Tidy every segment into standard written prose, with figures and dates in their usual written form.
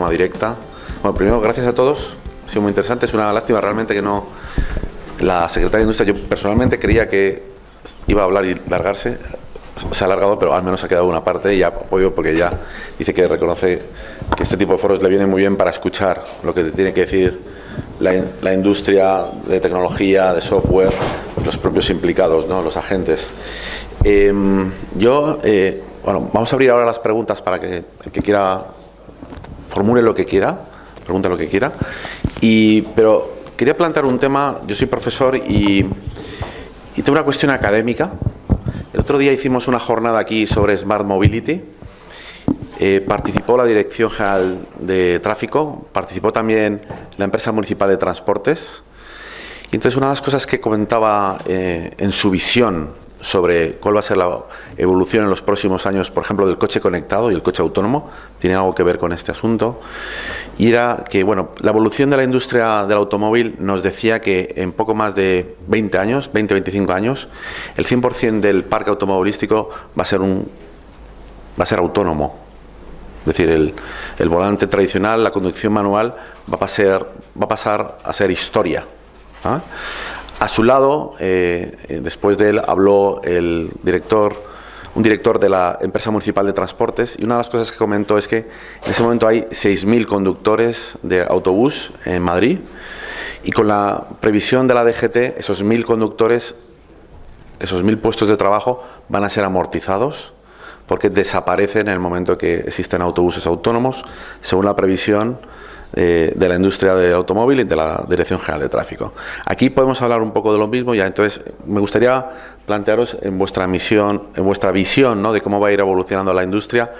forma directa. Bueno, primero, gracias a todos. Ha sido muy interesante. Es una lástima realmente que no... La secretaria de Industria, yo personalmente creía que iba a hablar y largarse. Se ha alargado, pero al menos ha quedado una parte y ha podido, porque ya dice que reconoce que este tipo de foros le viene muy bien para escuchar lo que tiene que decir la industria de tecnología, de software, los propios implicados, ¿no? Los agentes. Bueno, vamos a abrir ahora las preguntas para que el que quiera formule lo que quiera, pregunte lo que quiera. Pero quería plantear un tema. Yo soy profesor y tengo una cuestión académica. El otro día hicimos una jornada aquí sobre Smart Mobility. Participó la Dirección General de Tráfico, participó también la Empresa Municipal de Transportes. Y entonces una de las cosas que comentaba en su visión sobre cuál va a ser la evolución en los próximos años, por ejemplo, del coche conectado y el coche autónomo, tiene algo que ver con este asunto, y era que, bueno, la evolución de la industria del automóvil nos decía que en poco más de 20 años, 20-25 años, el 100% del parque automovilístico va a ser autónomo. Es decir, el volante tradicional, la conducción manual, va a pasar a ser historia. ¿Ah? A su lado, después de él, habló un director de la Empresa Municipal de Transportes, y una de las cosas que comentó es que en ese momento hay 6.000 conductores de autobús en Madrid, y con la previsión de la DGT, esos 1.000 conductores, esos 1.000 puestos de trabajo van a ser amortizados, porque desaparecen en el momento que existen autobuses autónomos, según la previsión de la industria del automóvil y de la Dirección General de Tráfico. Aquí podemos hablar un poco de lo mismo. Ya, entonces me gustaría plantearos en vuestra visión, ¿no?, de cómo va a ir evolucionando la industria.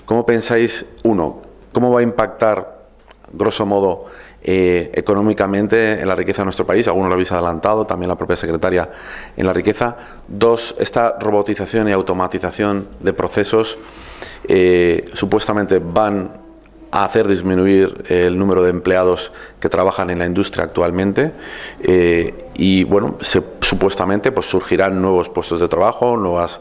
¿Cómo pensáis, cómo va a impactar, grosso modo, económicamente en la riqueza de nuestro país? Algunos lo habéis adelantado, también la propia secretaria, en la riqueza. Dos, esta robotización y automatización de procesos supuestamente van a hacer disminuir el número de empleados que trabajan en la industria actualmente, y bueno, supuestamente pues surgirán nuevos puestos de trabajo, nuevas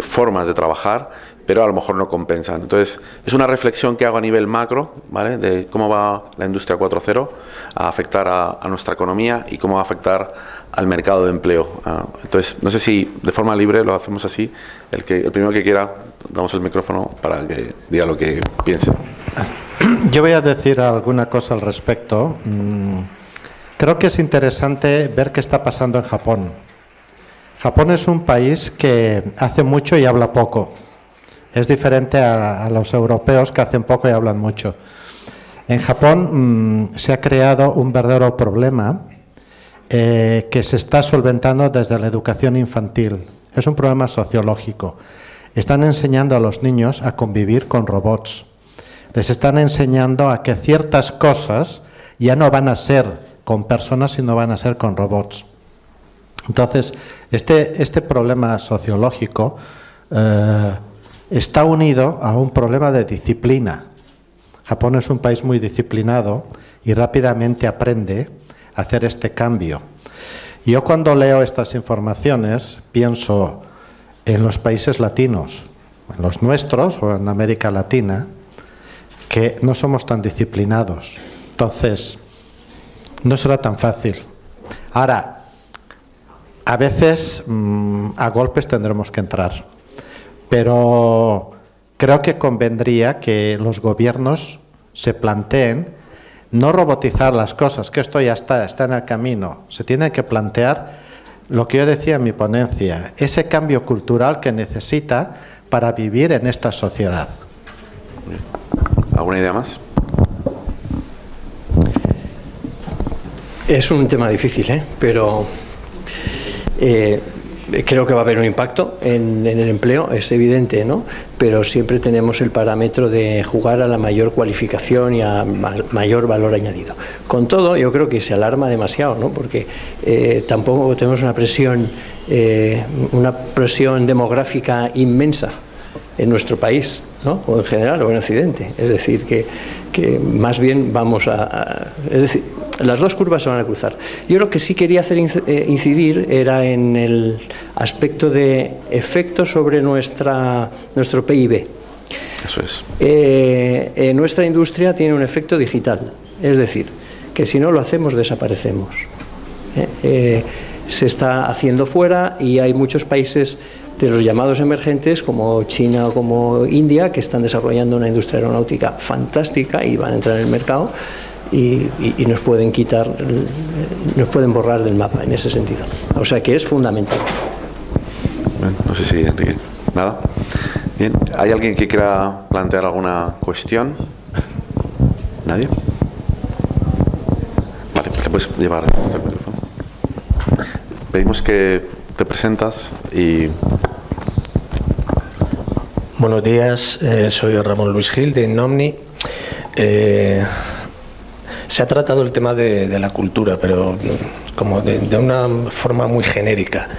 formas de trabajar, pero a lo mejor no compensan. Entonces, es una reflexión que hago a nivel macro, ¿vale?, de cómo va la industria 4.0 a afectar a nuestra economía y cómo va a afectar al mercado de empleo. Entonces, no sé si de forma libre lo hacemos así. El primero que quiera, damos el micrófono para que diga lo que piense. Yo voy a decir alguna cosa al respecto. Creo que es interesante ver qué está pasando en Japón. Japón es un país que hace mucho y habla poco. Es diferente a los europeos, que hacen poco y hablan mucho. En Japón se ha creado un verdadero problema que se está solventando desde la educación infantil. Es un problema sociológico. Están enseñando a los niños a convivir con robots. Les están enseñando a que ciertas cosas ya no van a ser con personas, sino van a ser con robots. Entonces, este problema sociológico está unido a un problema de disciplina. Japón es un país muy disciplinado y rápidamente aprende a hacer este cambio. Yo, cuando leo estas informaciones, pienso en los países latinos, en los nuestros o en América Latina, que no somos tan disciplinados. Entonces, no será tan fácil. Ahora, a veces a golpes tendremos que entrar, pero creo que convendría que los gobiernos se planteen no robotizar las cosas, que esto ya está en el camino. Se tiene que plantear lo que yo decía en mi ponencia, ese cambio cultural que necesita para vivir en esta sociedad. ¿Alguna idea más? Es un tema difícil, pero creo que va a haber un impacto en el empleo, es evidente, ¿no? Pero siempre tenemos el parámetro de jugar a la mayor cualificación y a mayor valor añadido. Con todo, yo creo que se alarma demasiado, ¿no? Porque tampoco tenemos una presión demográfica inmensa en nuestro país, ¿no?, o en general, o en Occidente. Es decir, que más bien vamos es decir, las dos curvas se van a cruzar. Yo lo que sí quería hacer incidir era en el aspecto de efecto sobre nuestro PIB. Eso es. Nuestra industria tiene un efecto digital, es decir, que si no lo hacemos desaparecemos. Se está haciendo fuera y hay muchos países de los llamados emergentes como China o como India que están desarrollando una industria aeronáutica fantástica y van a entrar en el mercado y nos pueden quitar, nos pueden borrar del mapa en ese sentido. O sea que es fundamental. Bueno, no sé si Enrique. Nada. Bien. ¿Hay alguien que quiera plantear alguna cuestión? ¿Nadie? Vale, pues le puedes llevar el micrófono. Pedimos que te presentas y... Buenos días, soy Ramón Luis Gil de Innomni. Se ha tratado el tema de la cultura, pero como de una forma muy genérica.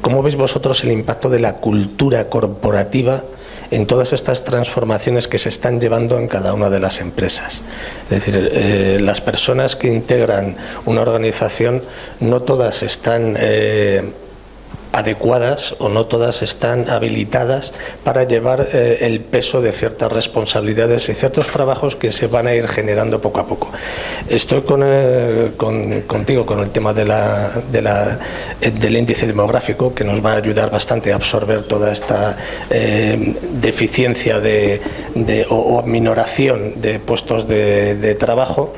¿Cómo veis vosotros el impacto de la cultura corporativa en todas estas transformaciones que se están llevando en cada una de las empresas? Es decir, las personas que integran una organización no todas están adecuadas o no todas están habilitadas para llevar el peso de ciertas responsabilidades y ciertos trabajos que se van a ir generando poco a poco. Estoy contigo con el tema del índice demográfico, que nos va a ayudar bastante a absorber toda esta deficiencia o minoración de puestos de trabajo.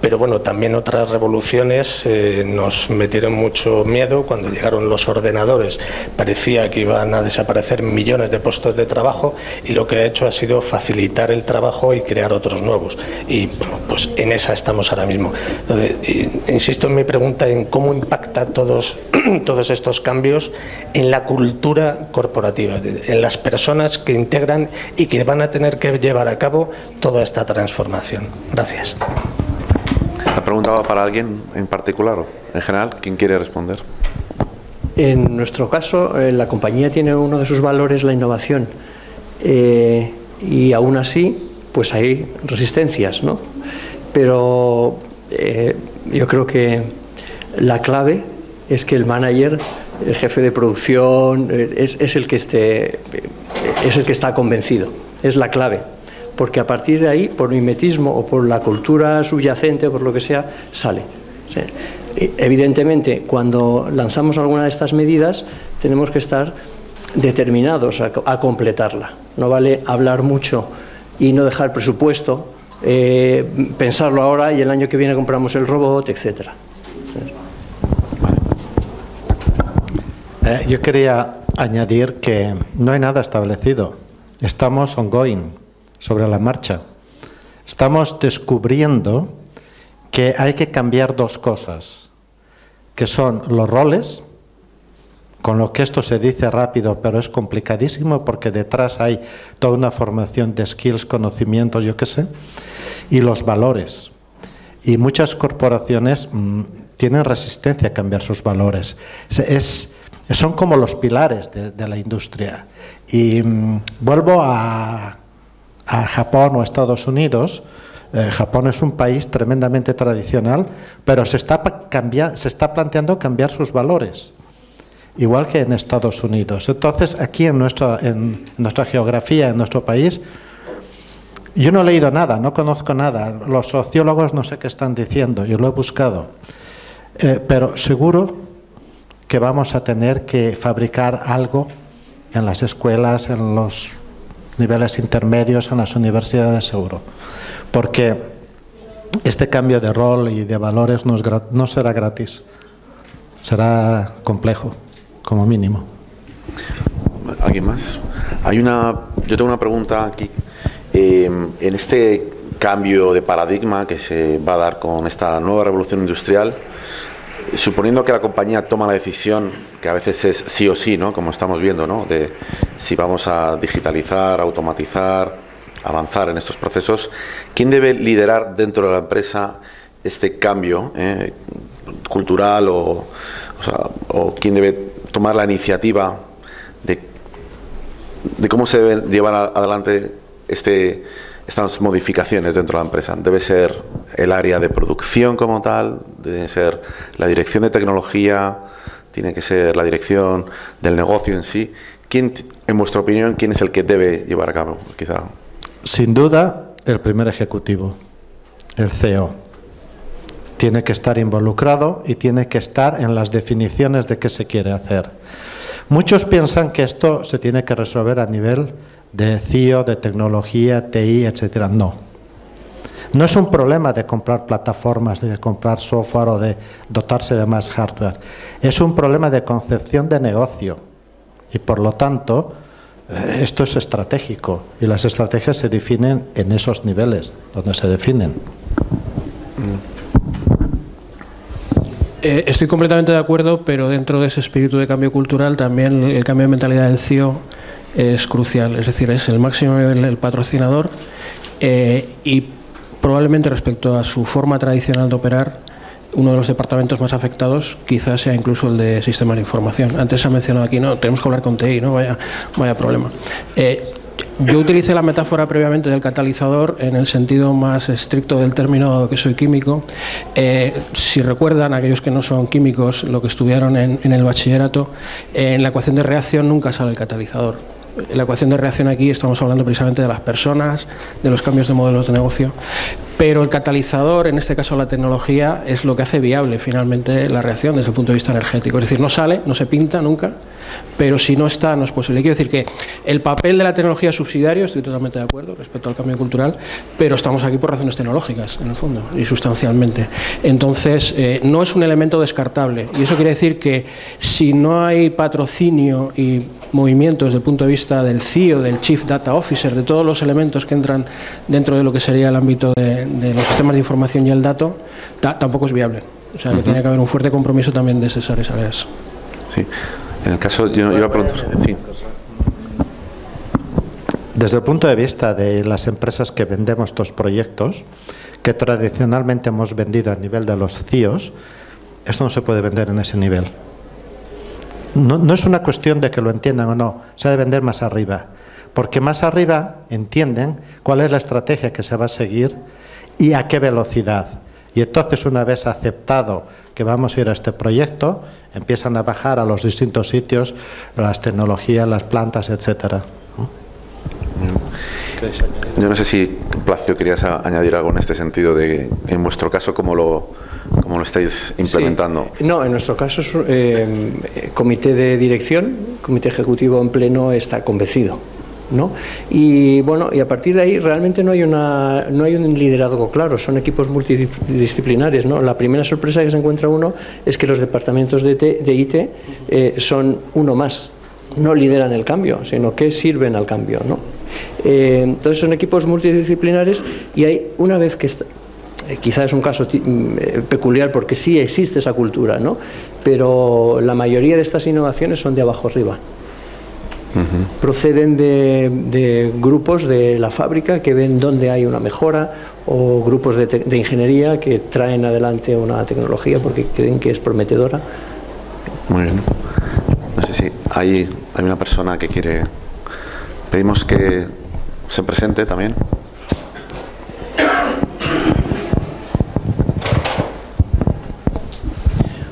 Pero bueno, también otras revoluciones nos metieron mucho miedo. Cuando llegaron los ordenadores parecía que iban a desaparecer millones de puestos de trabajo y lo que ha hecho ha sido facilitar el trabajo y crear otros nuevos. Y bueno, pues en esa estamos ahora mismo. Entonces, insisto en mi pregunta en cómo impacta todos estos cambios en la cultura corporativa, en las personas que integran y que van a tener que llevar a cabo toda esta transformación. Gracias. ¿La pregunta va para alguien en particular o en general? ¿Quién quiere responder? En nuestro caso, la compañía tiene uno de sus valores la innovación y aún así pues hay resistencias, ¿no? Pero yo creo que la clave es que el manager, el jefe de producción, es el que está convencido, es la clave. Porque a partir de ahí, por mimetismo o por la cultura subyacente o por lo que sea, sale. O sea, evidentemente, cuando lanzamos alguna de estas medidas, tenemos que estar determinados a completarla. No vale hablar mucho y no dejar presupuesto, pensarlo ahora y el año que viene compramos el robot, etcétera. Yo quería añadir que no hay nada establecido. Estamos ongoing, sobre la marcha. Estamos descubriendo que hay que cambiar dos cosas, que son los roles, con lo que esto se dice rápido, pero es complicadísimo porque detrás hay toda una formación de skills, conocimientos, yo qué sé, y los valores. Y muchas corporaciones tienen resistencia a cambiar sus valores. Son como los pilares de la industria. Y vuelvo a Japón o a Estados Unidos. Japón es un país tremendamente tradicional, pero se está planteando cambiar sus valores, igual que en Estados Unidos. Entonces, aquí en nuestra geografía, en nuestro país, yo no he leído nada, no conozco nada. Los sociólogos no sé qué están diciendo, yo lo he buscado. Pero seguro que vamos a tener que fabricar algo en las escuelas, en los niveles intermedios, en las universidades, seguro. Porque este cambio de rol y de valores no será gratis, será complejo, como mínimo. ¿Alguien más? Yo tengo una pregunta aquí. En este cambio de paradigma que se va a dar con esta nueva revolución industrial, suponiendo que la compañía toma la decisión, que a veces es sí o sí, ¿no? Como estamos viendo, ¿no? De si vamos a digitalizar, automatizar, avanzar en estos procesos, ¿quién debe liderar dentro de la empresa este cambio cultural o quién debe tomar la iniciativa de cómo se deben llevar adelante estas modificaciones dentro de la empresa? ¿Debe ser el área de producción como tal? ¿Debe ser la dirección de tecnología? ¿Tiene que ser la dirección del negocio en sí? en vuestra opinión, quién es el que debe llevar a cabo? Quizá. Sin duda, el primer ejecutivo, el CEO. Tiene que estar involucrado y tiene que estar en las definiciones de qué se quiere hacer. Muchos piensan que esto se tiene que resolver a nivel de CEO, de tecnología, TI, etcétera. No. No es un problema de comprar plataformas, de comprar software o de dotarse de más hardware. Es un problema de concepción de negocio. Y por lo tanto, esto es estratégico. Y las estrategias se definen en esos niveles donde se definen. Estoy completamente de acuerdo, pero dentro de ese espíritu de cambio cultural también el cambio de mentalidad del CEO es crucial. Es decir, es el máximo nivel del patrocinador y probablemente respecto a su forma tradicional de operar, uno de los departamentos más afectados quizás sea incluso el de sistemas de información. Antes se ha mencionado aquí, no, tenemos que hablar con TI, ¿no? Vaya problema. Yo utilicé la metáfora previamente del catalizador en el sentido más estricto del término, dado que soy químico. Si recuerdan, aquellos que no son químicos, lo que estudiaron en el bachillerato, en la ecuación de reacción nunca sale el catalizador. En la ecuación de reacción aquí estamos hablando precisamente de las personas, de los cambios de modelos de negocio, pero el catalizador, en este caso la tecnología, es lo que hace viable finalmente la reacción desde el punto de vista energético. Es decir, no sale, no se pinta nunca, pero si no está, no es posible. Quiero decir que el papel de la tecnología es subsidiario, estoy totalmente de acuerdo respecto al cambio cultural, pero estamos aquí por razones tecnológicas, en el fondo, y sustancialmente. Entonces, no es un elemento descartable, y eso quiere decir que si no hay patrocinio y movimiento desde el punto de vista del CEO, del Chief Data Officer, de todos los elementos que entran dentro de lo que sería el ámbito de los sistemas de información y el dato, tampoco es viable. O sea, que tiene que haber un fuerte compromiso también de esas áreas. Sí. En el caso, yo iba a preguntar. Sí. Desde el punto de vista de las empresas que vendemos estos proyectos, que tradicionalmente hemos vendido a nivel de los CIOs, esto no se puede vender en ese nivel. No es una cuestión de que lo entiendan o no, se ha de vender más arriba, porque más arriba entienden cuál es la estrategia que se va a seguir y a qué velocidad. Y entonces, una vez aceptado que vamos a ir a este proyecto, empiezan a bajar a los distintos sitios las tecnologías, las plantas, etcétera. Yo no sé si, Plácido, querías añadir algo en este sentido, de en vuestro caso, ¿cómo lo estáis implementando? Sí. No, en nuestro caso, comité de dirección, comité ejecutivo en pleno está convencido, ¿no? Y bueno, y a partir de ahí realmente no hay un liderazgo claro, son equipos multidisciplinares, ¿no? La primera sorpresa que se encuentra uno es que los departamentos de IT son uno más, no lideran el cambio, sino que sirven al cambio, ¿no? Entonces son equipos multidisciplinares y hay, una vez que está, quizá es un caso peculiar porque sí existe esa cultura, ¿no? Pero la mayoría de estas innovaciones son de abajo arriba. Proceden de grupos de la fábrica que ven dónde hay una mejora, o grupos de ingeniería que traen adelante una tecnología porque creen que es prometedora. Muy bien. No sé si hay una persona que quiere... Pedimos que se presente también.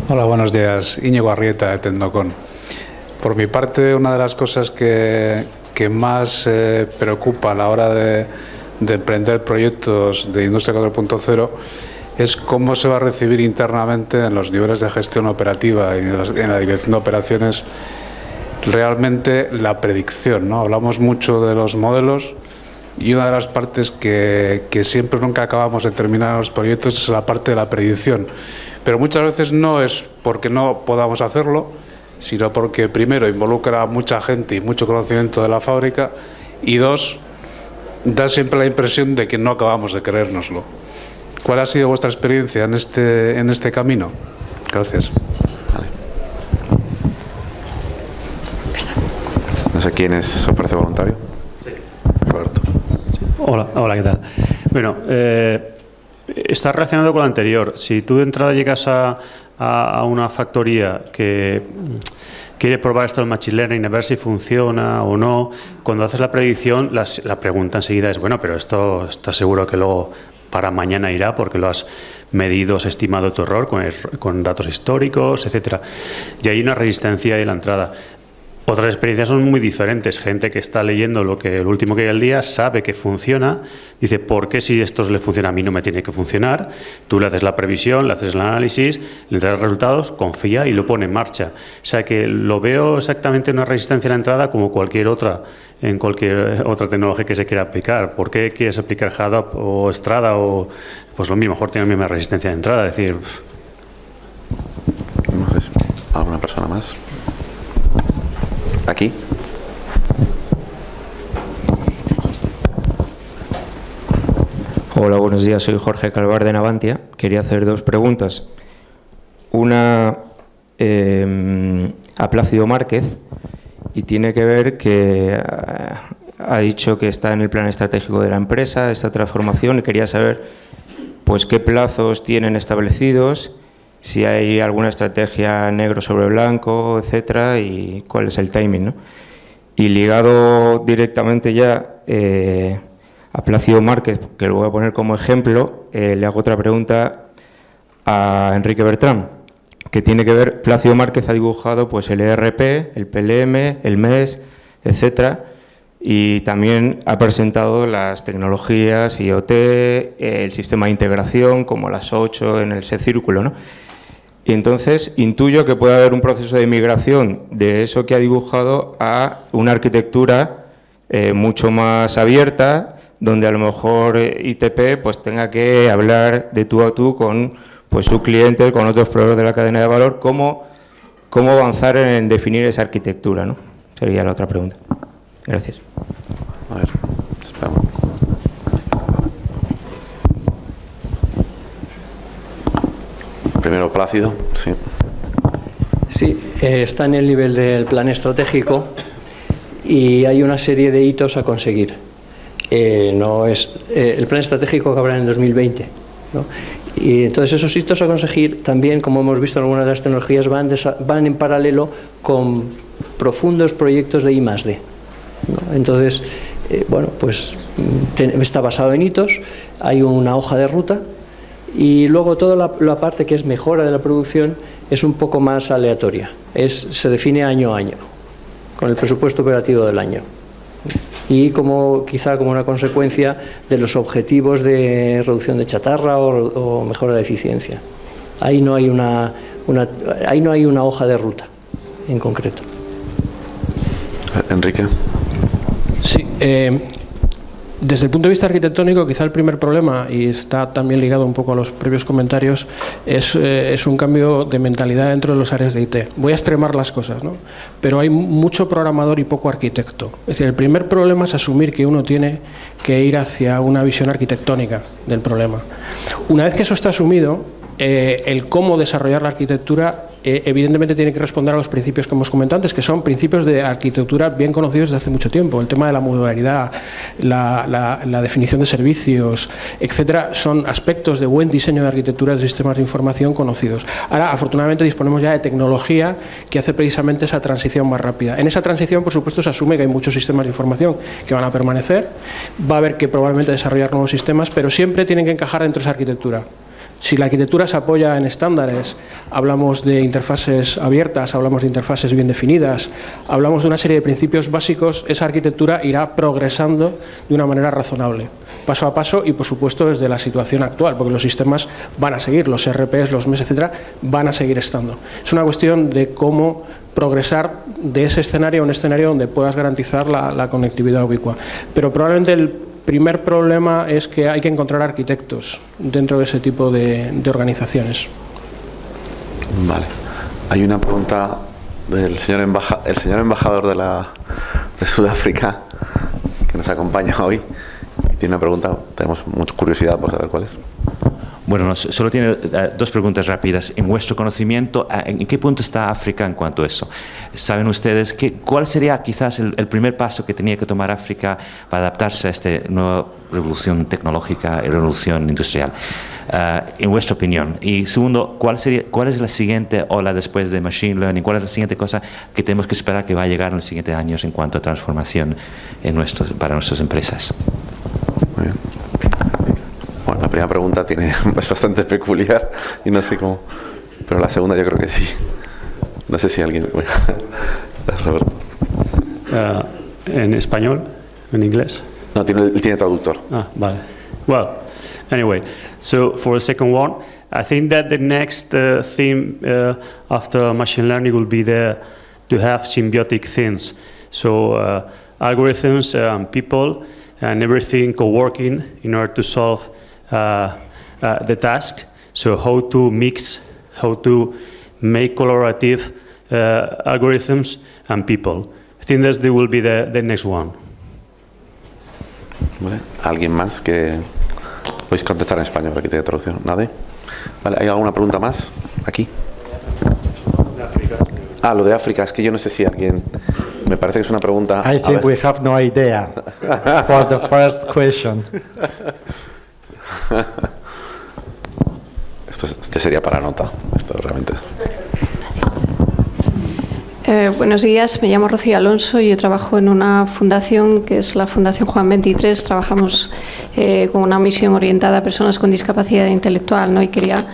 Hola, buenos días. Íñigo Arrieta, de Tecnocon. Por mi parte, una de las cosas que más preocupa a la hora de emprender proyectos de Industria 4.0 es cómo se va a recibir internamente en los niveles de gestión operativa y en la dirección de operaciones realmente la predicción, ¿no? Hablamos mucho de los modelos y una de las partes que siempre nunca acabamos de terminar en los proyectos es la parte de la predicción. Pero muchas veces no es porque no podamos hacerlo, sino porque primero involucra a mucha gente y mucho conocimiento de la fábrica, y dos, da siempre la impresión de que no acabamos de creérnoslo. ¿Cuál ha sido vuestra experiencia en este camino? Gracias. Vale. No sé quién se ofrece voluntario. Sí. Roberto. Hola, ¿qué tal? Bueno, está relacionado con lo anterior. Si tú de entrada llegas a una factoría que quiere probar esto del machine learning, a ver si funciona o no, cuando haces la predicción, la pregunta enseguida es, bueno, pero esto ¿estás seguro que luego para mañana irá porque lo has medido, has estimado tu error con datos históricos, etcétera? Y hay una resistencia ahí a la entrada. Otras experiencias son muy diferentes. Gente que está leyendo el último que hay al día, sabe que funciona, dice, ¿por qué si esto le funciona a mí no me tiene que funcionar? Tú le haces la previsión, le haces el análisis, le entregas resultados, confía y lo pone en marcha. O sea que lo veo exactamente una resistencia a la entrada como cualquier otra, en cualquier otra tecnología que se quiera aplicar. ¿Por qué quieres aplicar Hadoop o Strada? O, pues lo mismo, mejor tiene la misma resistencia de entrada. Es decir, no sé, ¿alguna persona más? Aquí. Hola, buenos días. Soy Jorge Calvar de Navantia. Quería hacer dos preguntas. Una a Plácido Márquez, y tiene que ver que ha dicho que está en el plan estratégico de la empresa esta transformación, y quería saber pues qué plazos tienen establecidos, si hay alguna estrategia negro sobre blanco, etcétera, y cuál es el timing, ¿no? Y ligado directamente ya a Plácido Márquez, que lo voy a poner como ejemplo, le hago otra pregunta a Enrique Bertrán, que tiene que ver, Plácido Márquez ha dibujado pues el ERP, el PLM, el MES, etcétera, y también ha presentado las tecnologías IoT, el sistema de integración, como las 8 en el círculo, ¿no? Y entonces intuyo que puede haber un proceso de migración de eso que ha dibujado a una arquitectura mucho más abierta, donde a lo mejor ITP pues tenga que hablar de tú a tú con pues su cliente, con otros proveedores de la cadena de valor, cómo avanzar en definir esa arquitectura, ¿no? Sería la otra pregunta. Gracias. A ver, espera. Primero Plácido, sí. Sí, está en el nivel del plan estratégico y hay una serie de hitos a conseguir. El plan estratégico acabará en el 2020, ¿no? Y entonces esos hitos a conseguir también, como hemos visto en algunas de las tecnologías, van en paralelo con profundos proyectos de I+D, ¿no? Entonces, bueno, pues está basado en hitos, hay una hoja de ruta, y luego toda la parte que es mejora de la producción es un poco más aleatoria, se define año a año, con el presupuesto operativo del año. Y quizá como una consecuencia de los objetivos de reducción de chatarra o mejora de la eficiencia. Ahí no hay una hoja de ruta en concreto. Enrique. Sí, desde el punto de vista arquitectónico, quizá el primer problema, y está también ligado un poco a los previos comentarios, es un cambio de mentalidad dentro de las áreas de IT. Voy a extremar las cosas, ¿no? Pero hay mucho programador y poco arquitecto. Es decir, el primer problema es asumir que uno tiene que ir hacia una visión arquitectónica del problema. Una vez que eso está asumido, el cómo desarrollar la arquitectura evidentemente tiene que responder a los principios que hemos comentado antes, que son principios de arquitectura bien conocidos desde hace mucho tiempo. El tema de la modularidad, la definición de servicios, etcétera, son aspectos de buen diseño de arquitectura de sistemas de información conocidos. Ahora, afortunadamente, disponemos ya de tecnología que hace precisamente esa transición más rápida. En esa transición, por supuesto, se asume que hay muchos sistemas de información que van a permanecer, va a haber que probablemente desarrollar nuevos sistemas, pero siempre tienen que encajar dentro de esa arquitectura. Si la arquitectura se apoya en estándares, hablamos de interfaces abiertas, hablamos de interfaces bien definidas, hablamos de una serie de principios básicos, esa arquitectura irá progresando de una manera razonable, paso a paso y, por supuesto, desde la situación actual, porque los sistemas van a seguir, los ERPs, los MES, etcétera, van a seguir estando. Es una cuestión de cómo progresar de ese escenario a un escenario donde puedas garantizar la conectividad ubicua. Pero probablemente el primer problema es que hay que encontrar arquitectos dentro de ese tipo de organizaciones. Vale. Hay una pregunta del señor embajador de Sudáfrica, que nos acompaña hoy. Tiene una pregunta, tenemos mucha curiosidad por saber cuál es. Bueno, solo tiene dos preguntas rápidas. En vuestro conocimiento, ¿en qué punto está África en cuanto a eso? ¿Saben ustedes cuál sería quizás el primer paso que tenía que tomar África para adaptarse a esta nueva revolución tecnológica y revolución industrial? En vuestra opinión. Y segundo, ¿cuál es la siguiente ola después de Machine Learning? ¿Cuál es la siguiente cosa que tenemos que esperar que va a llegar en los siguientes años en cuanto a transformación para nuestras empresas? Muy bien. Bueno, la primera pregunta es bastante peculiar y no sé cómo, pero la segunda yo creo que sí. No sé si alguien... Roberto. en español, en inglés. No, tiene traductor. Ah, vale. Well, anyway, so for the second one, I think that the next theme after machine learning will be to have symbiotic things. So algorithms and people and everything co-working in order to solve the task. So how to mix, how to make collaborative algorithms and people. I think that will be the next one. Vale. ¿Alguien más que podéis contestar en español? Aquí tiene traducción. ¿Nadie? Vale. ¿Hay alguna pregunta más? Aquí. Ah, lo de África. Es que yo no sé si alguien... Me parece que es una pregunta... I think we have no idea for the first question. Este sería para nota. Esto realmente es... Buenos días, me llamo Rocío Alonso y yo trabajo en una fundación que es la Fundación Juan 23. Trabajamos con una misión orientada a personas con discapacidad intelectual, ¿no? Y quería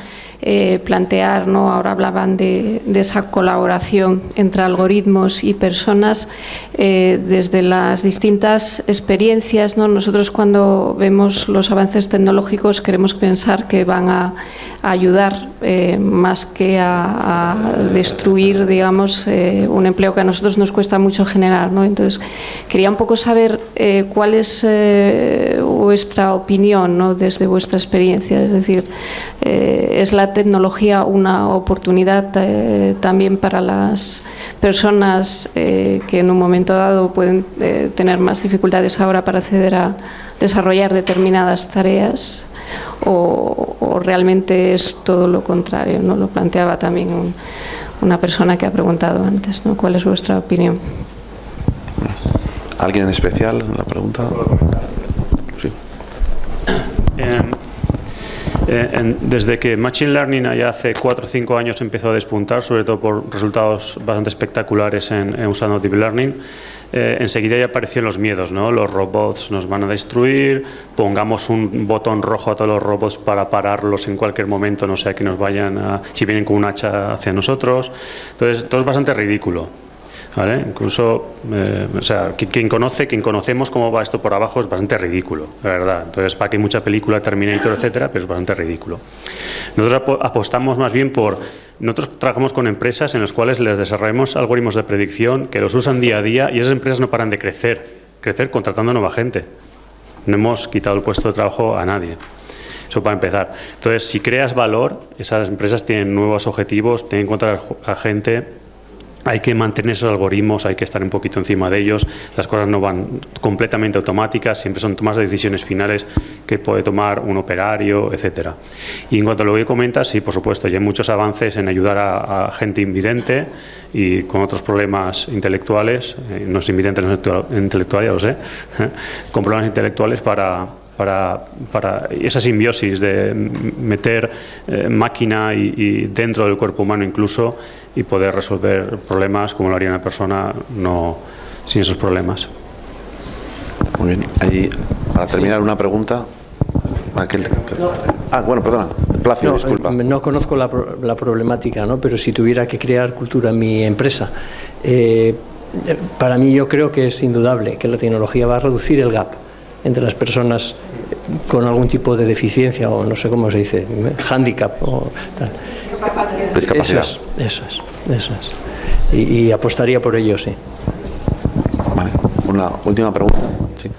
plantear, ¿no? Ahora hablaban de esa colaboración entre algoritmos y personas desde las distintas experiencias, ¿no? Nosotros cuando vemos los avances tecnológicos queremos pensar que van a ayudar más que a destruir, digamos, un empleo que a nosotros nos cuesta mucho generar, ¿no? Entonces, quería un poco saber cuál es vuestra opinión, ¿no? Desde vuestra experiencia, es decir, ¿es la tecnología una oportunidad también para las personas que en un momento dado pueden tener más dificultades ahora para acceder a desarrollar determinadas tareas? ¿O realmente es todo lo contrario, ¿no? Lo planteaba también una persona que ha preguntado antes, ¿no? ¿Cuál es vuestra opinión? ¿Alguien en especial en la pregunta? Sí. Desde que Machine Learning ya hace 4 o 5 años empezó a despuntar, sobre todo por resultados bastante espectaculares usando Deep Learning, enseguida ya aparecieron los miedos, ¿no? Los robots nos van a destruir, pongamos un botón rojo a todos los robots para pararlos en cualquier momento, no sea que nos vayan si vienen con un hacha hacia nosotros. Entonces, todo es bastante ridículo, ¿vale? Incluso, o sea, quien conocemos cómo va esto por abajo es bastante ridículo, la verdad. Entonces, para que hay mucha película, Terminator, etcétera, pero es bastante ridículo. Nosotros apostamos más bien nosotros trabajamos con empresas en las cuales les desarrollamos algoritmos de predicción que los usan día a día y esas empresas no paran de crecer contratando nueva gente. No hemos quitado el puesto de trabajo a nadie. Eso para empezar. Entonces, si creas valor, esas empresas tienen nuevos objetivos, tienen que encontrar a gente. Hay que mantener esos algoritmos, hay que estar un poquito encima de ellos. Las cosas no van completamente automáticas, siempre son tomas de decisiones finales que puede tomar un operario, etcétera. Y en cuanto a lo que comentas, sí, por supuesto, ya hay muchos avances en ayudar a gente invidente y con otros problemas intelectuales, no es invidente, no es intelectual, ya lo sé, con problemas intelectuales para esa simbiosis de meter máquina y dentro del cuerpo humano incluso y poder resolver problemas como lo haría una persona sin esos problemas. Muy bien. Ahí, para terminar, una pregunta. Bueno, perdona. Plácido, disculpa. No conozco la problemática, ¿no? Pero si tuviera que crear cultura en mi empresa, para mí yo creo que es indudable que la tecnología va a reducir el gap entre las personas con algún tipo de deficiencia o no sé cómo se dice, handicap o tal. Discapacidad. Eso es. Y apostaría por ello, sí. Vale. Una última pregunta. Sí.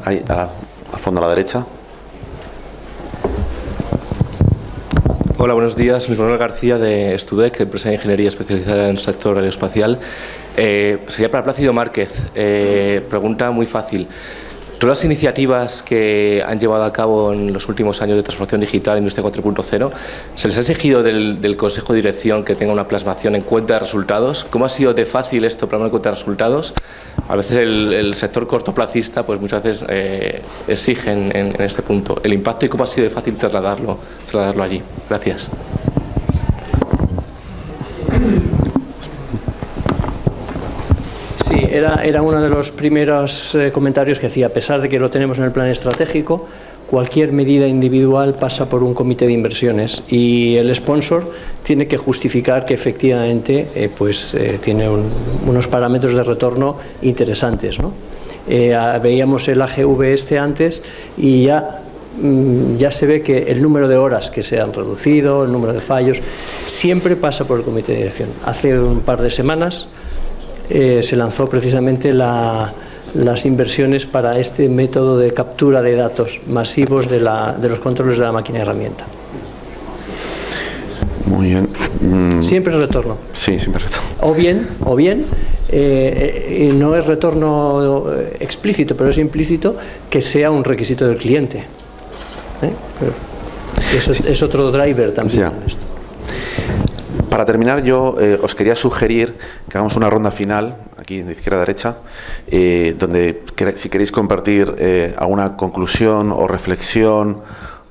Ahí, al fondo a la derecha. Hola, buenos días. Luis Manuel García de Studec, empresa de ingeniería especializada en el sector aeroespacial. Sería para Plácido Márquez. Pregunta muy fácil. Todas las iniciativas que han llevado a cabo en los últimos años de transformación digital, Industria 4.0, ¿se les ha exigido del Consejo de Dirección que tenga una plasmación en cuenta de resultados? ¿Cómo ha sido de fácil esto, plasmar en cuenta de resultados? A veces el sector cortoplacista pues muchas veces exige en este punto el impacto y cómo ha sido de fácil trasladarlo allí. Gracias. Sí, era uno de los primeros comentarios que hacía. A pesar de que lo tenemos en el plan estratégico, cualquier medida individual pasa por un comité de inversiones y el sponsor tiene que justificar que efectivamente tiene unos parámetros de retorno interesantes, ¿no? Veíamos el AGV antes y ya se ve que el número de horas que se han reducido, el número de fallos, siempre pasa por el comité de dirección. Hace un par de semanas se lanzó precisamente las inversiones para este método de captura de datos masivos de los controles de la máquina herramienta. Muy bien. Siempre retorno. Sí, siempre retorno. O bien, no es retorno explícito, pero es implícito que sea un requisito del cliente. Eso es otro driver también. Ya. Para terminar, yo os quería sugerir que hagamos una ronda final, aquí de izquierda a derecha, donde si queréis compartir alguna conclusión o reflexión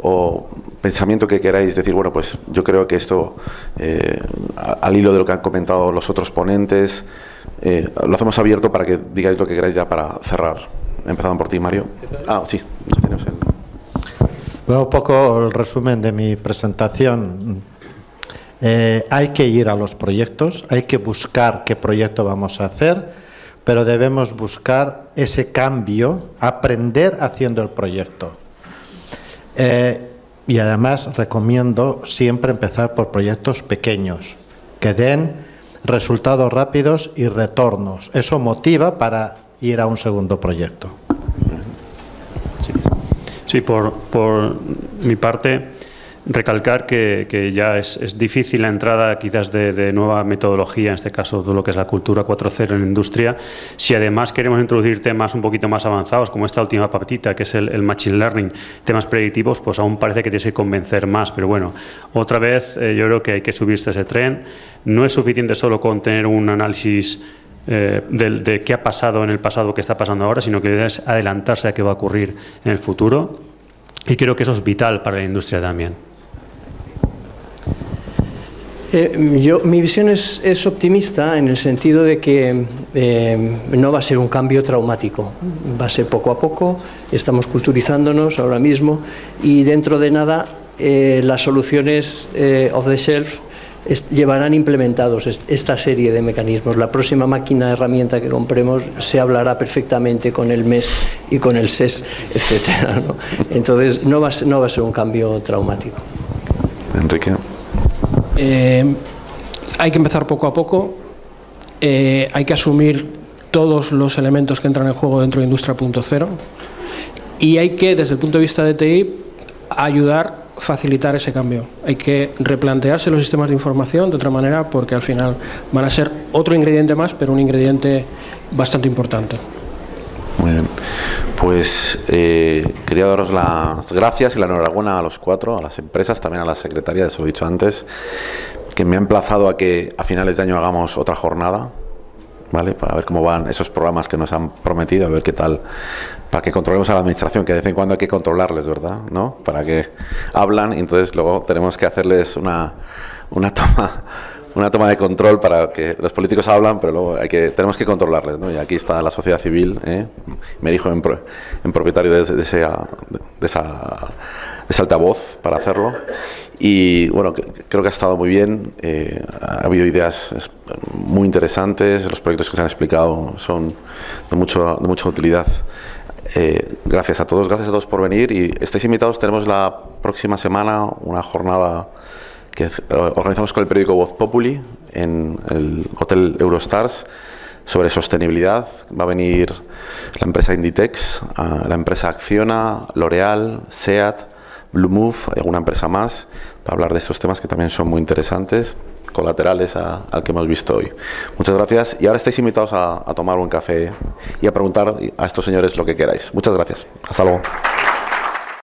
o pensamiento que queráis decir, bueno, pues yo creo que esto, al hilo de lo que han comentado los otros ponentes, lo hacemos abierto para que digáis lo que queráis ya para cerrar. Empezando por ti, Mario. Sí. Bueno, un poco el resumen de mi presentación. Hay que ir a los proyectos, hay que buscar qué proyecto vamos a hacer, pero debemos buscar ese cambio, aprender haciendo el proyecto. Y además recomiendo siempre empezar por proyectos pequeños, que den resultados rápidos y retornos. Eso motiva para ir a un segundo proyecto. Sí, por mi parte, recalcar que ya es difícil la entrada quizás de nueva metodología, en este caso de lo que es la cultura 4.0 en la industria. Si además queremos introducir temas un poquito más avanzados, como esta última patita, que es el Machine Learning, temas predictivos, pues aún parece que tienes que convencer más. Pero bueno, otra vez yo creo que hay que subirse a ese tren. No es suficiente solo con tener un análisis de qué ha pasado en el pasado, qué está pasando ahora, sino que es adelantarse a qué va a ocurrir en el futuro. Y creo que eso es vital para la industria también. Mi visión es optimista en el sentido de que no va a ser un cambio traumático, va a ser poco a poco, estamos culturizándonos ahora mismo y dentro de nada las soluciones off the shelf llevarán implementados esta serie de mecanismos. La próxima máquina herramienta que compremos se hablará perfectamente con el MES y con el SES, etcétera, ¿no? Entonces no va a ser un cambio traumático. Enrique. Hay que empezar poco a poco, hay que asumir todos los elementos que entran en juego dentro de Industria 0.0 y hay que, desde el punto de vista de TI, facilitar ese cambio. Hay que replantearse los sistemas de información de otra manera porque al final van a ser otro ingrediente más, pero un ingrediente bastante importante. Muy bien. Pues quería daros las gracias y la enhorabuena a los cuatro, a las empresas, también a la secretaria, eso lo he dicho antes, que me ha emplazado a que a finales de año hagamos otra jornada, ¿vale? Para ver cómo van esos programas que nos han prometido, a ver qué tal, para que controlemos a la administración, que de vez en cuando hay que controlarles, ¿verdad? ¿No? Para que hablan y entonces luego tenemos que hacerles una toma de control para que los políticos hablan, pero luego tenemos que controlarles, ¿no? Y aquí está la sociedad civil, me dijo en propietario de ese altavoz para hacerlo. Y bueno, creo que ha estado muy bien, ha habido ideas muy interesantes, los proyectos que se han explicado son de mucha utilidad. Gracias a todos por venir y estáis invitados. Tenemos la próxima semana una jornada que organizamos con el periódico Voz Populi en el Hotel Eurostars sobre sostenibilidad. Va a venir la empresa Inditex, la empresa Acciona, L'Oreal, SEAT, Bluemove, alguna empresa más, para hablar de estos temas que también son muy interesantes, colaterales al que hemos visto hoy. Muchas gracias y ahora estáis invitados a tomar un café y a preguntar a estos señores lo que queráis. Muchas gracias. Hasta luego.